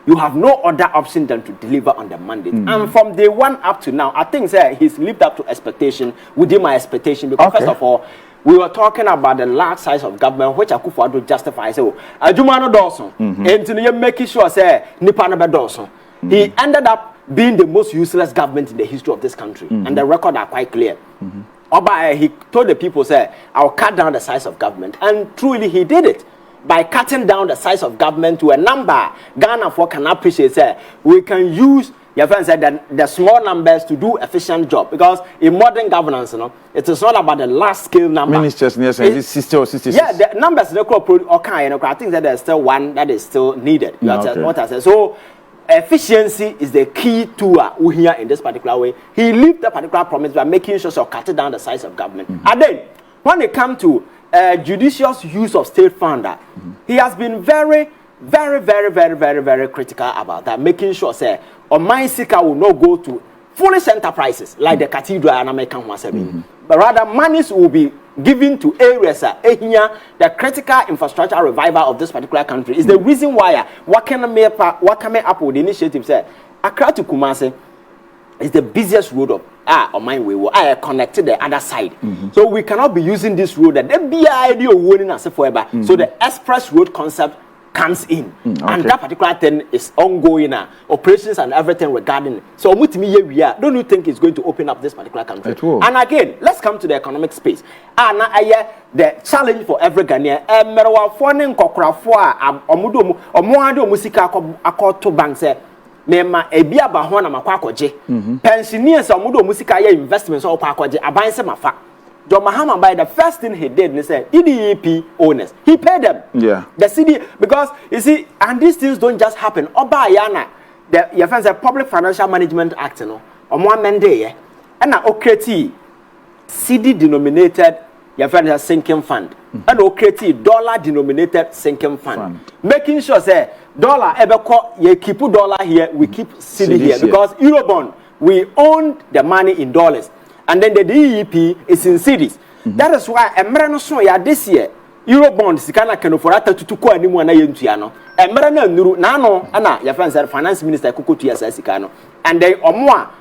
You have no other option than to deliver on the mandate. And from day one up to now, I think he's lived up to expectation, within my expectation, because first of all, we were talking about the large size of government, which Akufo-Addo justifies. So, Ajumano Dawson, and making sure say Nipana Dawson. He ended up being the most useless government in the history of this country, and the record are quite clear. Oba, he told the people, say, I'll cut down the size of government, and truly he did it. By cutting down the size of government to a number, Ghana for can appreciate, say, we can use, your friend said, that the small numbers to do efficient job, because in modern governance, it is not about the large scale number. Ministers, yes, 60 or 66. Yeah, the numbers, I think that there's still one that is still needed. What I said. So, efficiency is the key to we here in this particular way. He lived that particular promise by making sure cutting down the size of government. And then, when it comes to judicious use of state fund, he has been very, very, very, very, very, very critical about that, making sure say Oman Sika will not go to foolish enterprises like the cathedral and American one, but rather monies will be given to areas the critical infrastructure revival of this particular country is the reason why what coming up with the initiative said Accra to Kumasi is the busiest road of on my way. I connected the other side, so we cannot be using this road that the BID warning us forever. So the express road concept comes in, and that particular thing is ongoing operations and everything regarding it. So don't you think it's going to open up this particular country? And again, let's come to the economic space. The challenge for every Ghanaian. Mema ebia ba ho na makwa akoje pensioners amudo musika ya investments so pa akoje abanse mafa John Mahama by the first thing he did he said EDEP owners he paid them the city because you see and these things don't just happen oba yana the your friends Public Financial Management Act omo amende ye na okreti CD denominated your friend has sinking fund. And we create dollar denominated sinking fund. Making sure say dollar you keep dollar here, we keep cedi here. Because Eurobond, we own the money in dollars. And then the DEP is in cedis. That is why American so ya this year Eurobond sikana Ken Ofori tutuko animu na yentua Emerana nuru nano ana your friend said finance minister kukutu sikano. And they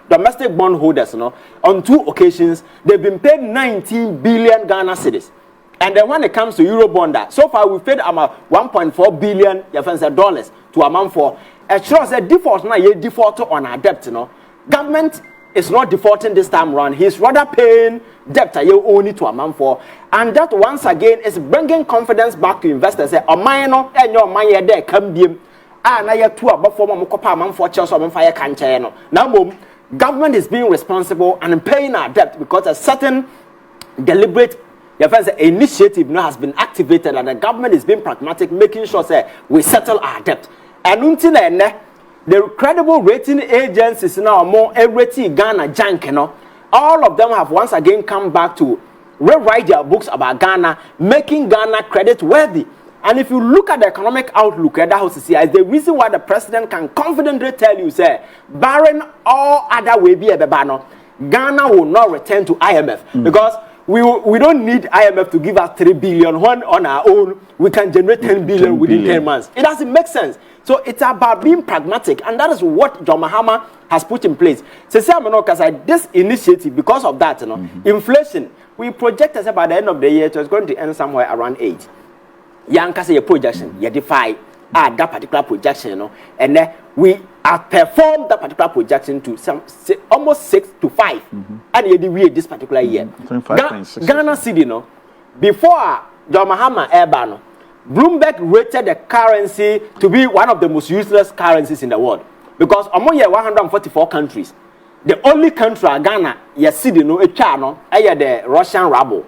domestic bond holders on 2 occasions they've been paid 19 billion Ghana cedis. And then when it comes to Eurobond, so far we've paid about 1.4 billion your friend said dollars to amount for a trust a default na ye default on our debt government is not defaulting this time around. He's rather paying debt you only to amount for, and that once again is bringing confidence back to investors. Say, "Omayno, enyo omaye there come biem. Na ye two above for mokopa amount for Chelsea or fire cancha no." Now, government is being responsible and paying our debt because a certain deliberate initiative now has been activated, and the government is being pragmatic, making sure say we settle our debt. And until the credible rating agencies now more rating Ghana junk, all of them have once again come back to rewrite their books about Ghana, making Ghana credit worthy. And if you look at the economic outlook, that house is the reason why the president can confidently tell you, say, barring all other way be a bebano, Ghana will not return to IMF because we don't need IMF to give us 3 billion. One on our own, we can generate 10 billion within 10 months. It doesn't make sense. So it's about being pragmatic, and that is what John Mahama has put in place. So this initiative, because of that, inflation, we project as by the end of the year, it was going to end somewhere around 8. Yanka say a projection, you defy that particular projection, and then we outperformed that particular projection to almost 6 to 5, and you read this particular year. Ghana City, before John Mahama Airbano, Bloomberg rated the currency to be one of the most useless currencies in the world because among 144 countries, the only country Ghana the Russian ruble.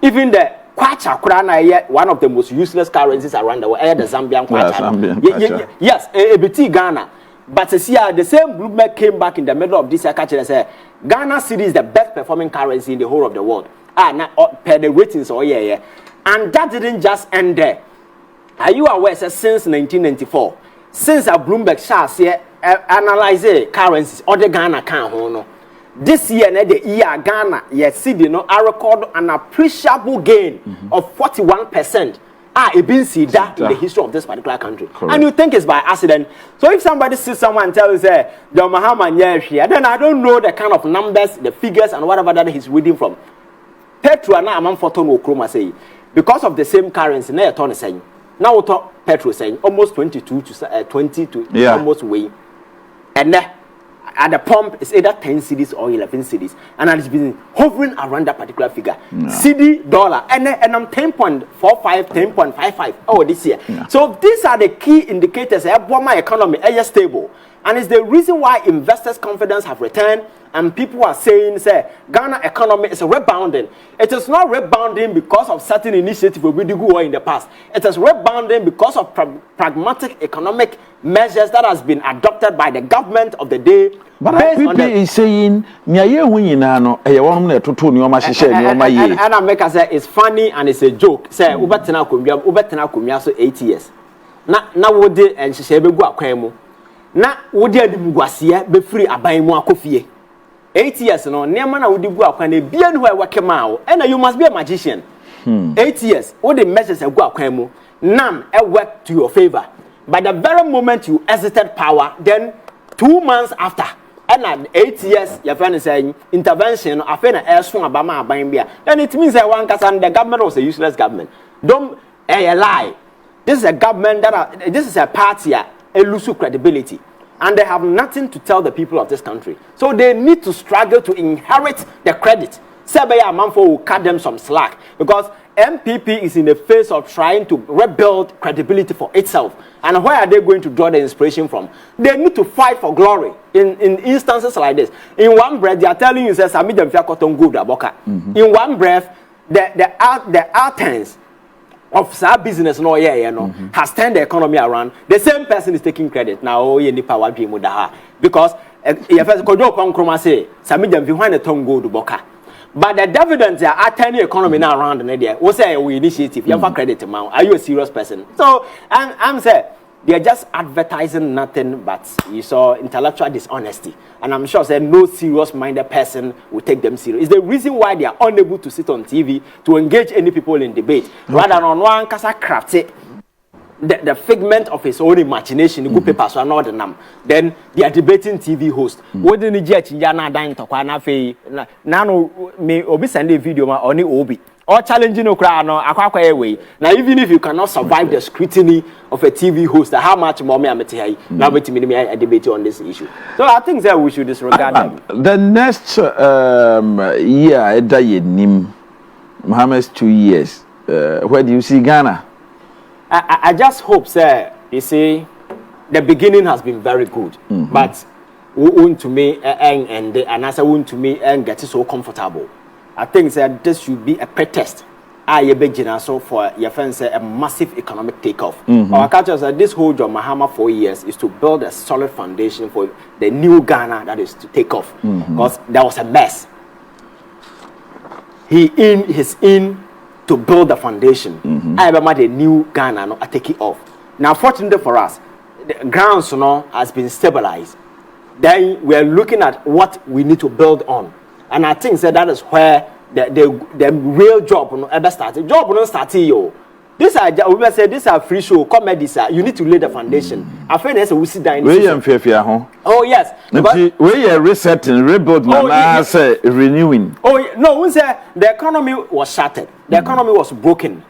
Even the kwacha kurana one of the most useless currencies around the world. The Zambian kwacha. Yes, ABT Ghana. But the same Bloomberg came back in the middle of this year and said Ghana cedi is the best performing currency in the whole of the world. Per the ratings and that didn't just end there. Are you aware that since 1994, since a Bloomberg shares analyze currencies, other Ghana can't this year, the year Ghana, I record an appreciable gain of 41%. It been seen that in the history of this particular country. Correct. And you think it's by accident. So if somebody sees someone and tells you, John Mahama here, then I don't know the kind of numbers, the figures, and whatever that he's reading from. Petro and I'm Photon Nkrumah say, because of the same currency, now you're saying. Now we talk petrol saying almost 22 to 20 to almost way, and at the pump it's either 10 cedis or 11 cedis, and it's been hovering around that particular figure. CD dollar and I'm 10.45, 10.55 this year. So these are the key indicators. My economy is stable, and it's the reason why investors' confidence have returned. And people are saying, Ghana economy is rebounding. It is not rebounding because of certain initiatives we did go in the past. It is rebounding because of pragmatic economic measures that has been adopted by the government of the day. But people is saying, and I make us say it's funny and it's a joke. Say, Ubatena kumya so 8 years. Na wode and she be go akwemu. Na wode adimguasia be free aban mu akofie. 8 years no neema na wodi gu akwan e bia no work ma and you must be a magician. 8 years all the measures gu akwan mu none work to your favor. By the very moment you exited power, then 2 months after and at 8 years your friend is saying intervention afena elso abama aban bia, then it means that one the government was a useless government. Don't lie. This is a government this is a party a lose credibility. And they have nothing to tell the people of this country. So they need to struggle to inherit the credit. Sebeya Amanfo will cut them some slack. Because NPP is in the phase of trying to rebuild credibility for itself. And where are they going to draw the inspiration from? They need to fight for glory in instances like this. In one breath, they are telling you, in one breath, the Athens of our business has turned the economy around. The same person is taking credit now. Because Kojo Oppong Nkrumah say, "Sami dem fi hwan eton gold boka." But the dividends are turning economy now around the idea. What's a initiative? You have a credit amount. Are you a serious person? So I'm saying they are just advertising nothing but you saw intellectual dishonesty. And I'm sure that no serious-minded person will take them serious. It's the reason why they are unable to sit on TV to engage any people in debate. Rather than on one casa craft it. The figment of his own imagination, good papers are not them. Then they are debating TV host. What did the judge Yana dying to Quanafe? Nano may obi send a video on the Obi or challenging Okrano, Aqua way. Now, even if you cannot survive the scrutiny of a TV host, how much more may I now wait to me a debate on this issue? So I think that we should disregard them. The next year, Mohammed's 2 years. Where do you see Ghana? I just hope, sir, you see, the beginning has been very good, but we want to me and I say want to me and get it so comfortable. I think that this should be a pretest. I be so for your friends a massive economic takeoff. Our culture said this whole John Mahama 4 years is to build a solid foundation for the new Ghana that is to take off because there was a mess. He's in to build the foundation. I remember the new Ghana, no, I take it off. Now, fortunately for us, the grounds, has been stabilized. Then we are looking at what we need to build on, and I think that is where the real job, ever started. Job not started yo. This we say this are free show comedies. You need to lay the foundation. I find there's a sit down. Oh yes. We are resetting, rebuild, renewing. Oh no, we say the economy was shattered. The economy was broken.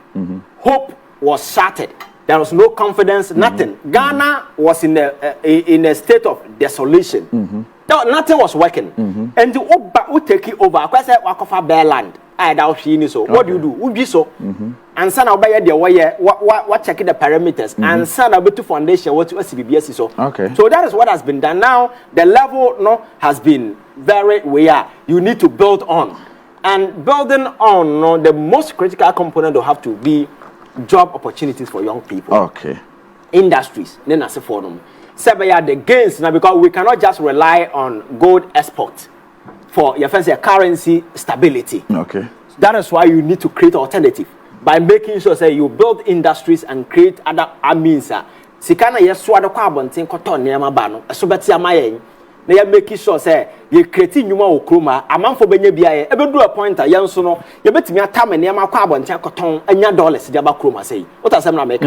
Hope was shattered. There was no confidence. Nothing. Ghana was in a state of desolation. No, nothing was working. And to take it over. I said, "Wakofa bare land." So what do you do? Would be so. And son of the way what checking the parameters and son of the foundation what to SBBS so. Okay. So that is what has been done. Now the level has been very where you need to build on. And building on the most critical component will have to be job opportunities for young people. Okay. Industries, then as a forum. Sabaya the gains now because we cannot just rely on gold export for your fancy currency stability. Okay. That is why you need to create alternative by making sure say you build industries and create other means. Sikana yeswa the kwabontin koton neema ba no so beti amayen na ya make sure say you create nyuma okroma amanfo benya bia ye ebedu a point yenso no ye betimi atama neema kwabontin koton anya dollars dia ba kroma say what asem na make.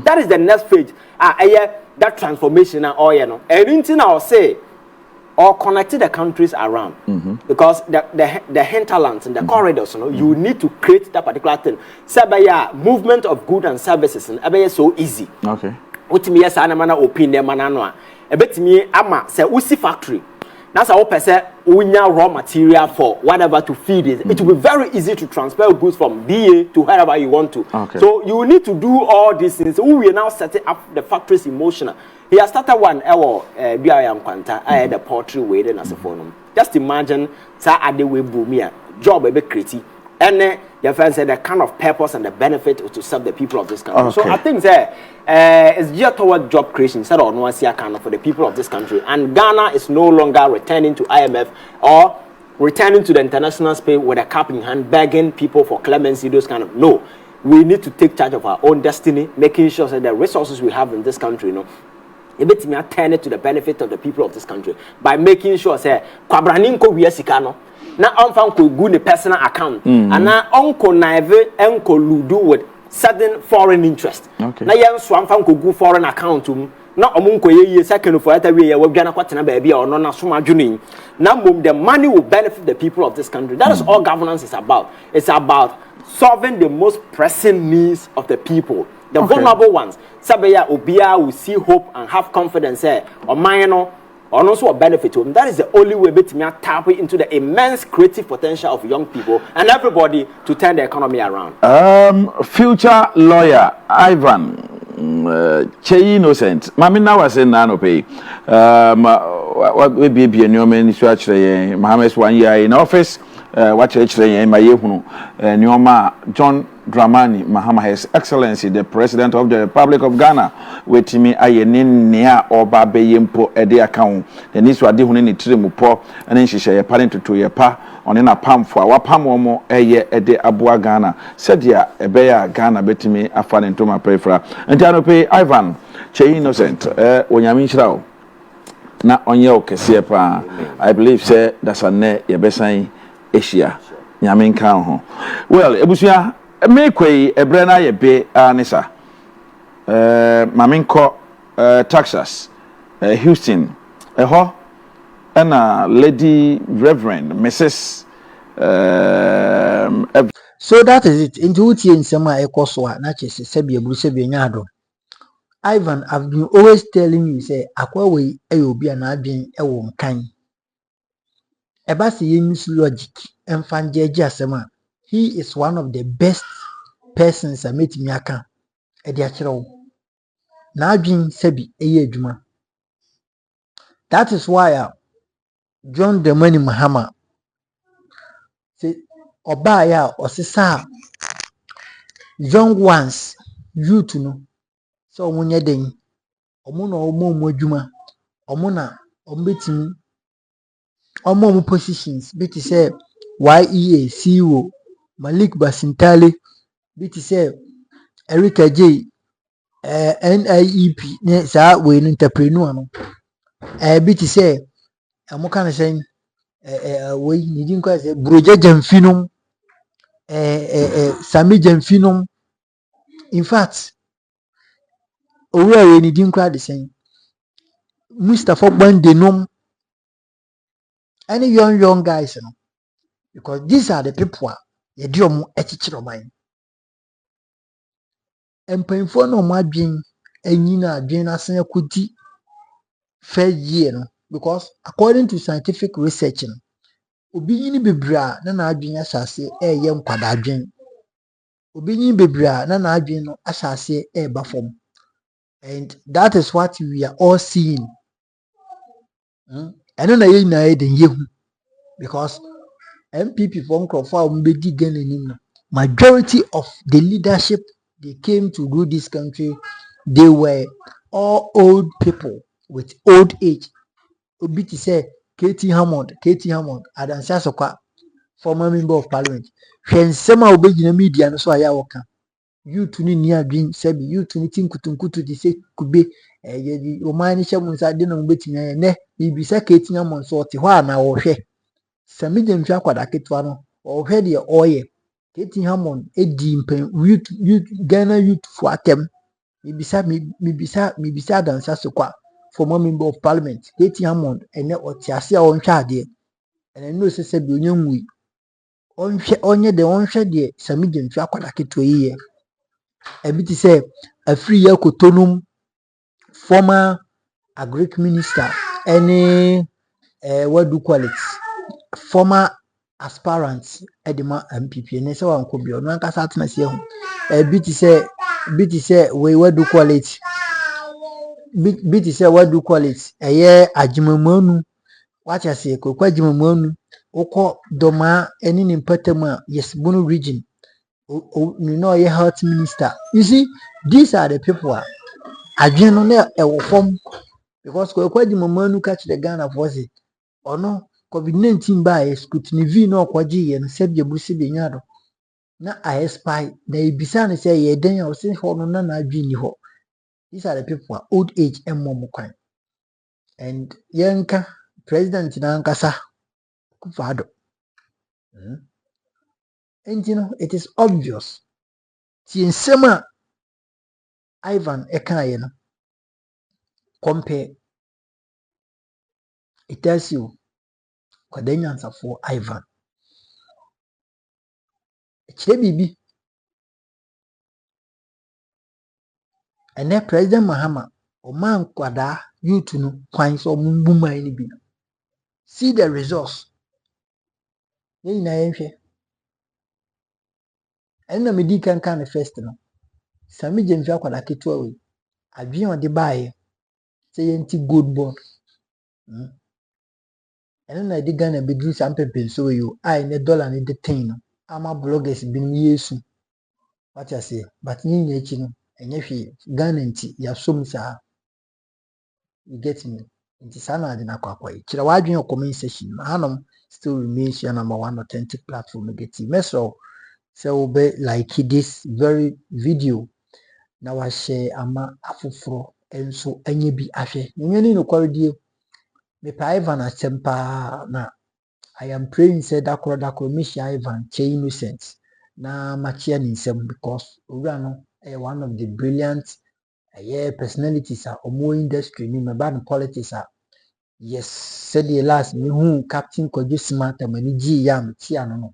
That is the next phase. That transformation and all no anything I will say or connecting the countries around because the hinterlands and the corridors, you need to create that particular thing. Sabaya movement of goods and services and so easy. Okay. What me yes anamana opinion mananoa. Ebetimi ama say usi factory. That's how person unya raw material for whatever to feed it. It will be very easy to transfer goods from BA to wherever you want to. Okay. So you need to do all these things. We will now setting up the factories in motion. He has started one BIM Quanta, I had a poultry way and as a phone. Just imagine sa adewe boomia job a bit creative. And your friend said the kind of purpose and the benefit to serve the people of this country. Okay. So I think that it's geared toward job creation instead of no kind of for the people of this country. And Ghana is no longer returning to IMF or returning to the international space with a cap in hand, begging people for clemency, those kind of no. We need to take charge of our own destiny, making sure that the resources we have in this country, it turn it to the benefit of the people of this country by making sure say kwabraninko we sikano na onfan ko gu ne personal account and na onko naive enko ludu with certain foreign interest. Okay. Na yen so amfan ko gu foreign account na omunko ye second for that we wadwana kwatena ba bia ono na soma dwunin na mom the money will benefit the people of this country. That is all governance is about. It's about solving the most pressing needs of the people. The vulnerable ones. Sabaya Obia will see hope and have confidence or minor or also a benefit to them. That is the only way to tap into the immense creative potential of young people and everybody to turn the economy around. Future lawyer Ivan Kyei Innocent. Mamina was in Nanope. What will be a new ministry? Mohammed's 1 year in office. Watch actually my Nyoma John Dramani Mahama, His Excellency, the President of the Republic of Ghana, with me ayenin nea or babe yimpo ede account. The niece were doing it to the mupo, and then she say a parent to your pa ɔne na pamfo a wapam wɔn ɛyɛ ɛde aboa Ghana sɛdeɛ ɛbɛyɛ Ghana betumi afa ne ntoma pɛfra nti anope Ivan Kyei Innocent onyame nhyira wo na onye okese pa I believe say that's a ne yebesan Asia nyame nka ho well ebusua mekwei ebre na ye be anisa mamenko Texas Houston ho na Lady Reverend Mrs so that is it into utie nsema ekoso a na chese sebi eburu sebi nyado Ivan, I've been always telling you, say, Akwawe, Ayobi, and Adwin, Ewon Kan. Ebasi use logic, and Fanjeja Sema. He is one of the best persons I met me. Aka, Ediachero. Nadwin Sebi, Eyejuma. That is why John the Money Mahama say, Obaya or Sisa, young ones, you to know. So, when you're doing, Omuna Omo Mojuma, Omuna, Ombetim. Omo positions biti say YEA CEO Malik Basintale biti say Erika J NIEP ne sa we entrepreneur no biti say amoka na say we nidi nko say Broja Jamfinom Sami Jamfinom in fact owura we nidi nko ade say Mustafa Bandenom any young guys no because these are the people ye di omo echichiro man empanyfo no madwen anyina adwen asen akodi fair year no because according to scientific research no obi yini bebra na adwen asase eye nkwada adwen obi yini bebra na adwen no asase ba fom and that is what we are all seeing eno na ye na eden yehu because NPP for Nkrumah mbedi Ghana nim no majority of the leadership they came to rule this country, they were all old people with old age. Obiti say Katie Hammond, Adansi Asokwa, former member of parliament. When some of the media no so aya woka. You to ni adwin sebi, you to ni tinkutunkutu di say kube ye o man ni shemu nsa de no betimi ye ne bibisa Katie Hammond so te hɔ na wo hwɛ. Sami Jemfi akwada ketwa no, wo hwɛ de oye. Katie Hammond edi youth Ghana youth for atem mibisa Adansi Asokwa former member of parliament Katie Hammond ene otiase a onhwe ade ene no sese bi onyanwi onye de onhwe de Sami Jemfi akwada ketwa yiye ebiti say afri yakotonum former agric minister any what do call it former aspirants edema MPP ne se wanko bi ono ankasa atena se hu biti say we what do call it biti say what do call it ajimamanu what you say kokwa ajimamanu ukọ doma eni ni mpatema yes bunu region you know ye health minister you see these are the people adwen no na form because kokwa ajimamanu catch the Ghana force ono COVID-19 by scrutiny v no kwaji ye no sebye busi be nyado na I spy na ibisa ne say ye den o se ho no na adwen ni ho. These are the people who are old age and more kwan and yenka president na nkasa kufado and you know it is obvious ti nsema Ivan ekaye no compare it tells you kwadanyansa for Ivan kire bibi ene president Mahama o man kwada youth no kwan so mumbuman ni bi see the results ye na yenhwe ena medi kan first no Sami Jemfi akwada ketwa we adwen ode baaye say yenti good ball ena na di Ghana bedru sampepin so you ai ne dollar ne de 10 no ama bloggers bin yesu what I say but nyi echi no enye hwe Ghana nti ya som sa you get me nti saa na ade na akɔ kyerɛ w'adwene comment section hanom still remains your number one authentic platform negative mesro sɛ wobɛ like this very video na washare ama afoforo enso anya bi ahwɛ nyɛ no kwaredie mepa Ivan asɛm paa na I am praying say dakoro Michelle Ivan Kyei Innocent na machia ne nsɛm because owura no one of the brilliant personalities a omo industry ni meba no politics a yes said the last me hu Captain Kojo Smart amani gi yam tia no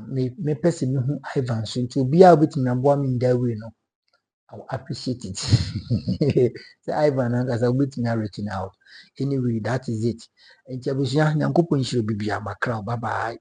me person me hu Ivan so nti obi a obetimi na boa me in that way no I will appreciate it. So Ivan and as I waiting written out. Anyway, that is it. And Jabusha Nyankopon shiro bibia makra bye bye.